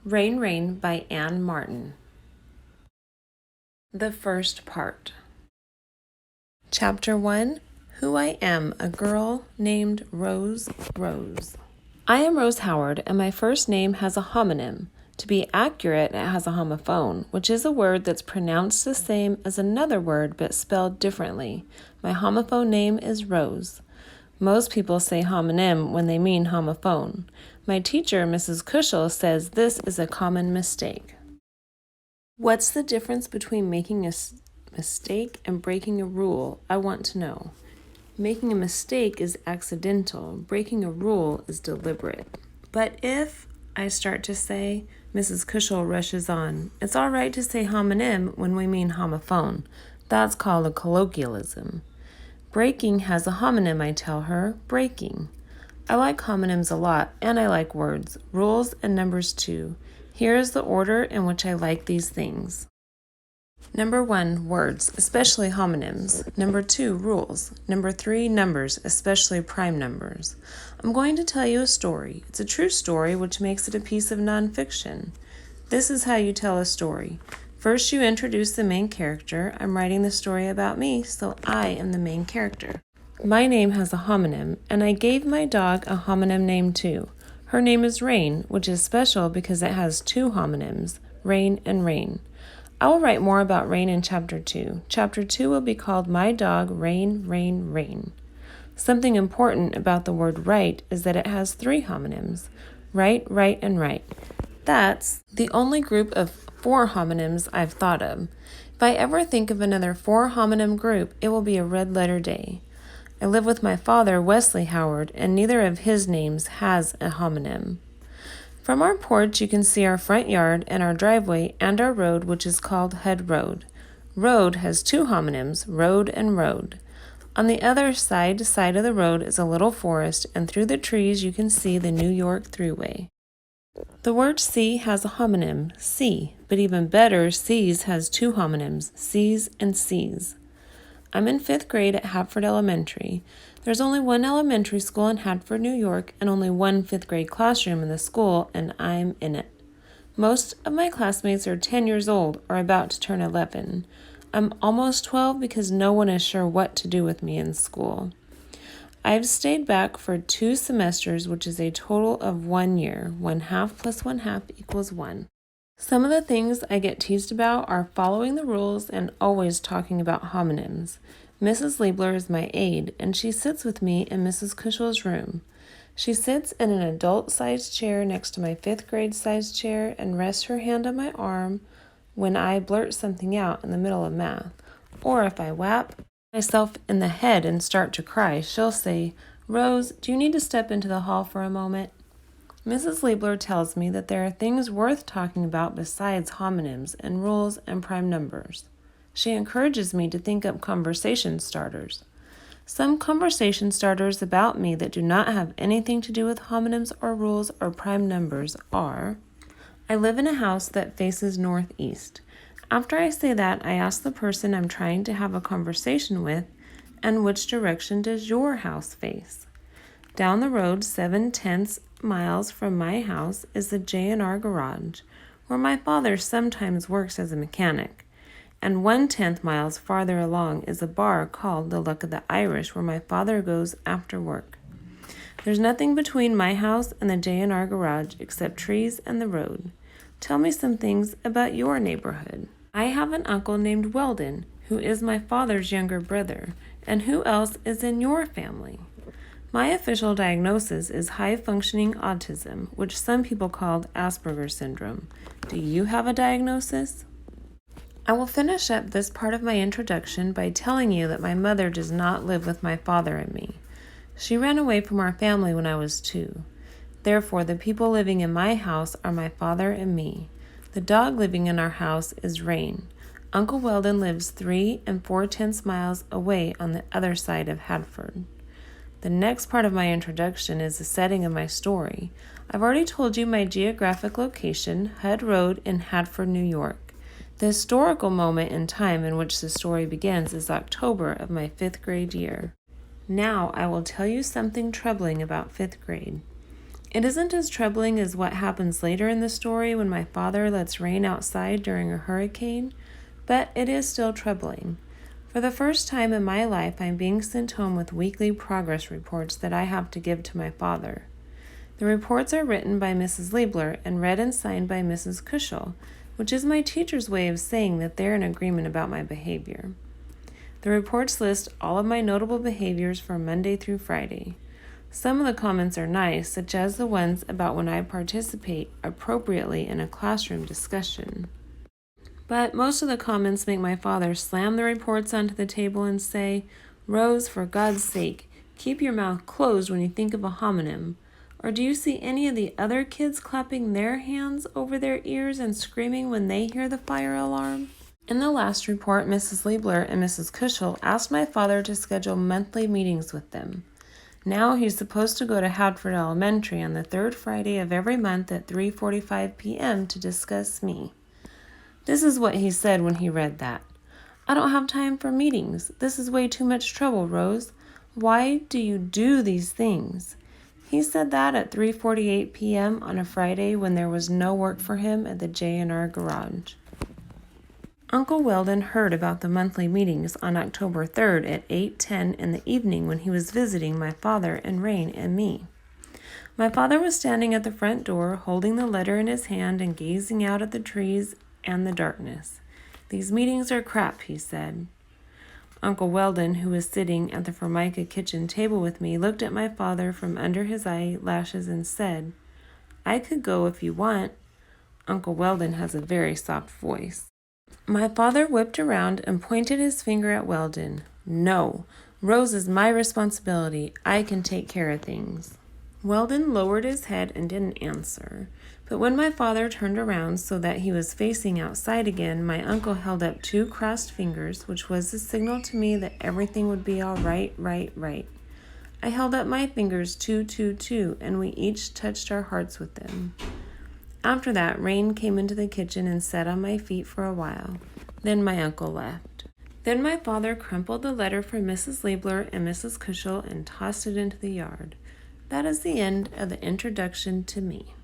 Rain, Rain by Anne Martin. The first part. Chapter 1. Who I Am, a Girl Named Rose. I am Rose Howard, and my first name has a homonym. To be accurate, it has a homophone, which is a word that's pronounced the same as another word but spelled differently. My homophone name is Rose. Most people say homonym when they mean homophone. My teacher, Mrs. Cushel, says this is a common mistake. What's the difference between making a mistake and breaking a rule? I want to know. Making a mistake is accidental. Breaking a rule is deliberate. But if I start to say, Mrs. Cushel rushes on, it's all right to say homonym when we mean homophone. That's called a colloquialism. Breaking has a homonym, I tell her, breaking. I like homonyms a lot, and I like words, rules, and numbers too. Here is the order in which I like these things. Number 1, words, especially homonyms. Number 2, rules. Number 3, numbers, especially prime numbers. I'm going to tell you a story. It's a true story, which makes it a piece of nonfiction. This is how you tell a story. First, you introduce the main character. I'm writing the story about me, so I am the main character. My name has a homonym, and I gave my dog a homonym name too. Her name is Rain, which is special because it has 2 homonyms, Rain and Rain. I will write more about Rain in Chapter 2. Chapter 2 will be called My Dog, Rain, Rain, Rain. Something important about the word right is that it has 3 homonyms, right, right, and right. That's the only group of 4 homonyms I've thought of. If I ever think of another 4 homonym group, it will be a red letter day. I live with my father, Wesley Howard, and neither of his names has a homonym. From our porch, you can see our front yard and our driveway and our road, which is called Head Road. Road has 2 homonyms, road and road. On the other side of the road is a little forest, and through the trees you can see the New York Thruway. The word see has a homonym, see, but even better, sees has 2 homonyms, sees and sees. I'm in 5th grade at Hanford Elementary. There's only one elementary school in Hanford, New York, and only one 5th grade classroom in the school, and I'm in it. Most of my classmates are 10 years old or about to turn 11. I'm almost 12 because no one is sure what to do with me in school. I've stayed back for 2 semesters, which is a total of 1 year. 1/2 + 1/2 = 1. Some of the things I get teased about are following the rules and always talking about homonyms. Mrs. Liebler is my aide, and she sits with me in Mrs. Cushel's room. She sits in an adult-sized chair next to my 5th grade-sized chair and rests her hand on my arm when I blurt something out in the middle of math. Or if I whap myself in the head and start to cry, she'll say, "Rose, do you need to step into the hall for a moment?" Mrs. Liebler tells me that there are things worth talking about besides homonyms and rules and prime numbers. She encourages me to think up conversation starters. Some conversation starters about me that do not have anything to do with homonyms or rules or prime numbers are, I live in a house that faces northeast. After I say that, I ask the person I'm trying to have a conversation with, and which direction does your house face? Down the road 7/10 miles from my house is the J&R garage, where my father sometimes works as a mechanic, and 1/10 miles farther along is a bar called the Luck of the Irish, where my father goes after work. There's nothing between my house and the J&R garage except trees and the road. Tell me some things about your neighborhood. I have an uncle named Weldon, who is my father's younger brother, and who else is in your family? My official diagnosis is high-functioning autism, which some people call Asperger's syndrome. Do you have a diagnosis? I will finish up this part of my introduction by telling you that my mother does not live with my father and me. She ran away from our family when I was 2. Therefore, the people living in my house are my father and me. The dog living in our house is Rain. Uncle Weldon lives 3 4/10 miles away on the other side of Hanford. The next part of my introduction is the setting of my story. I've already told you my geographic location, Head Road in Hanford, New York. The historical moment in time in which the story begins is October of my 5th grade year. Now I will tell you something troubling about 5th grade. It isn't as troubling as what happens later in the story when my father lets rain outside during a hurricane, but it is still troubling. For the first time in my life, I'm being sent home with weekly progress reports that I have to give to my father. The reports are written by Mrs. Liebler and read and signed by Mrs. Cushel, which is my teacher's way of saying that they're in agreement about my behavior. The reports list all of my notable behaviors from Monday through Friday. Some of the comments are nice, such as the ones about when I participate appropriately in a classroom discussion. But most of the comments make my father slam the reports onto the table and say, "Rose, for God's sake, keep your mouth closed when you think of a homonym." Or do you see any of the other kids clapping their hands over their ears and screaming when they hear the fire alarm? In the last report, Mrs. Liebler and Mrs. Cushel asked my father to schedule monthly meetings with them. Now he's supposed to go to Hanford Elementary on the third Friday of every month at 3:45 p.m. to discuss me. This is what he said when he read that. "I don't have time for meetings. This is way too much trouble, Rose. Why do you do these things?" He said that at 3:48 p.m. on a Friday when there was no work for him at the J&R garage. Uncle Weldon heard about the monthly meetings on October 3rd at 8:10 in the evening when he was visiting my father and Rain and me. My father was standing at the front door, holding the letter in his hand and gazing out at the trees and the darkness. "These meetings are crap," he said. Uncle Weldon, who was sitting at the Formica kitchen table with me, looked at my father from under his eyelashes and said, "I could go if you want." Uncle Weldon has a very soft voice. My father whipped around and pointed his finger at Weldon. "No, Rose is my responsibility. I can take care of things." Weldon lowered his head and didn't answer. But when my father turned around so that he was facing outside again, my uncle held up two crossed fingers, which was the signal to me that everything would be all right. I held up my fingers too, and we each touched our hearts with them. After that, Rain came into the kitchen and sat on my feet for a while. Then my uncle left. Then my father crumpled the letter from Mrs. Liebler and Mrs. Cushel and tossed it into the yard. That is the end of the introduction to me.